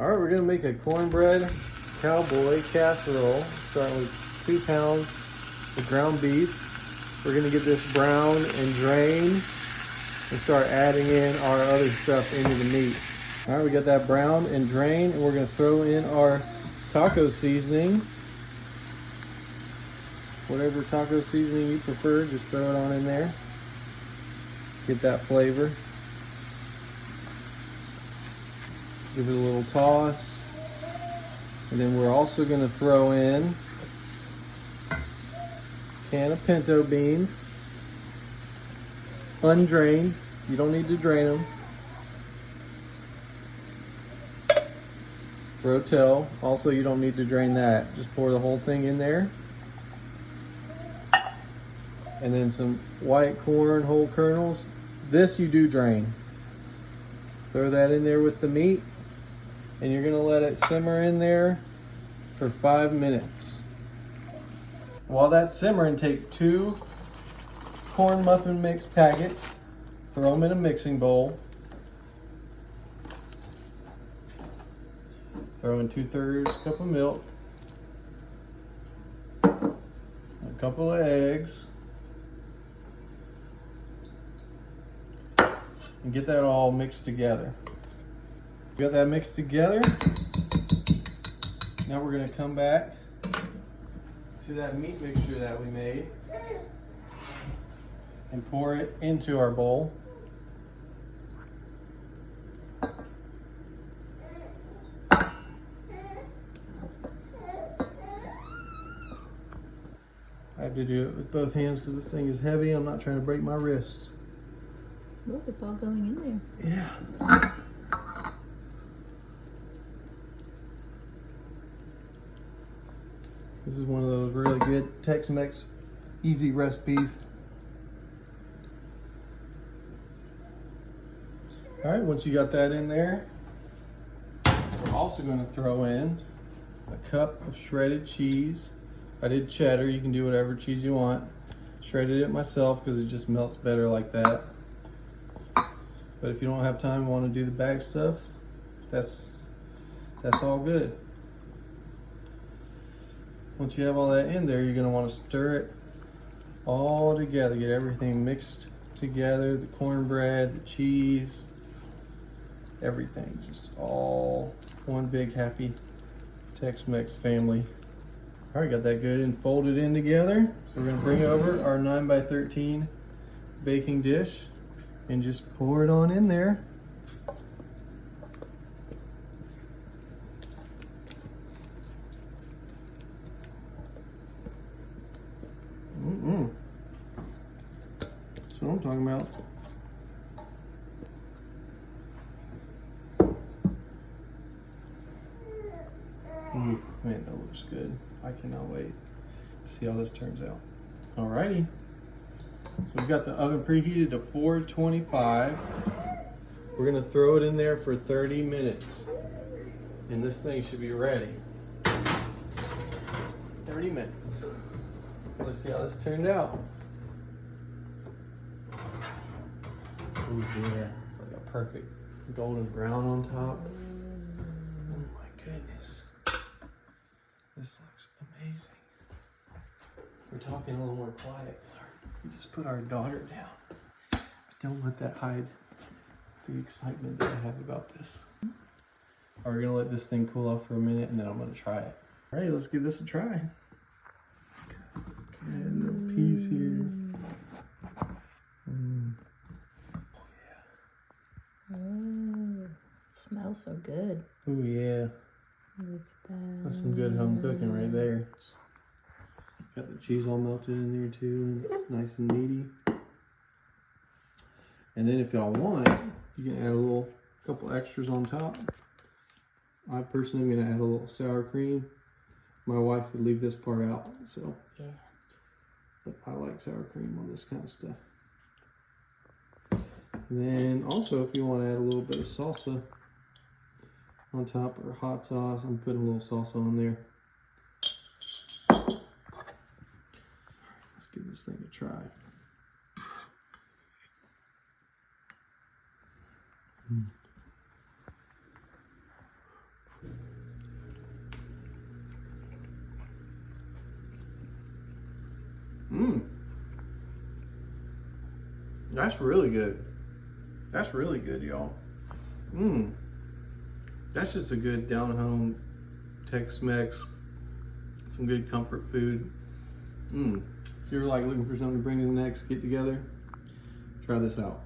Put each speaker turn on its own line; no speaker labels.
All right, we're gonna make a cornbread cowboy casserole. Starting with 2 pounds of ground beef. We're gonna get this browned and drained and start adding in our other stuff into the meat. All right, we got that browned and drained, and we're gonna throw in our taco seasoning. Whatever taco seasoning you prefer, just throw it on in there. Get that flavor. Give it a little toss. And then we're also gonna throw in a can of pinto beans. Undrained, you don't need to drain them. Rotel, also you don't need to drain that. Just pour the whole thing in there. And then some white corn, whole kernels. This you do drain. Throw that in there with the meat. And you're gonna let it simmer in there for 5 minutes. While that's simmering, take 2 corn muffin mix packets, throw them in a mixing bowl. Throw in 2/3 cup of milk, a couple of eggs, and get that all mixed together. Got that mixed together. Now we're gonna come back to that meat mixture that we made and pour it into our bowl. I have to do it with both hands because this thing is heavy. I'm not trying to break my wrists.
Look, it's all going in there.
Yeah. This is one of those really good Tex-Mex easy recipes. All right, once you got that in there, we're also going to throw in a cup of shredded cheese. I did cheddar, you can do whatever cheese you want. Shredded it myself because it just melts better like that. But if you don't have time and want to do the bag stuff, that's all good. Once you have all that in there, you're going to want to stir it all together. Get everything mixed together, the cornbread, the cheese, everything. Just all one big happy Tex-Mex family. All right, got that good and folded in together. So we're going to bring over our 9x13 baking dish and just pour it on in there. That's what I'm talking about. Man, that looks good. I cannot wait to see how this turns out. Alrighty. So we've got the oven preheated to 425. We're gonna throw it in there for 30 minutes. And this thing should be ready. 30 minutes. Let's see how this turned out. Oh yeah, it's like a perfect golden brown on top. Oh my goodness. This looks amazing. We're talking a little more quiet because we just put our daughter down. But don't let that hide the excitement that I have about this. We're gonna let this thing cool off for a minute and then I'm gonna try it. All right, let's give this a try. Okay, a little piece here.
Oh, it smells so good.
Oh yeah.
Look at that.
That's some good home cooking right there. Got the cheese all melted in there too. It's nice and meaty. And then if y'all want, you can add a couple extras on top. I personally am gonna add a little sour cream. My wife would leave this part out, so.
Yeah.
But I like sour cream on this kind of stuff. And then also if you want to add a little bit of salsa on top or hot sauce, I'm putting a little salsa on there. Let's give this thing a try. Mmm. That's really good. That's really good, y'all. Mmm. That's just a good down-home Tex-Mex. Some good comfort food. Mmm. If you're like looking for something to bring to the next get-together, try this out.